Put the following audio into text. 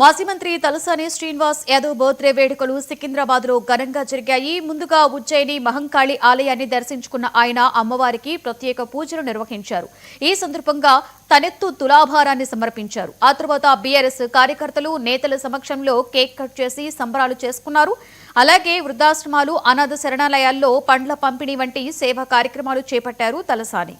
మాజీ మంత్రి తలసాని శ్రీనివాస్ యాదవ్ బర్త్డే వేడుకలు సికింద్రాబాద్ లో ఘనంగా జరిగాయి. ముందుగా ఉజ్జయిని మహంకాళి ఆలయాన్ని దర్శించుకున్న ఆయన అమ్మవారికి ప్రత్యేక పూజలు నిర్వహించారు. ఈ సందర్భంగా తనెత్తు తులాభారాన్ని సమర్పించారు. ఆ తర్వాత బీఆర్ఎస్ కార్యకర్తలు నేతల సమక్షంలో కేక్ కట్ చేసి సంబరాలు చేసుకున్నారు. అలాగే వృద్ధాశ్రమాలు, అనాథ శరణాలయాల్లో పండ్ల పంపిణీ వంటి సేవా కార్యక్రమాలు చేపట్టారు తలసాని.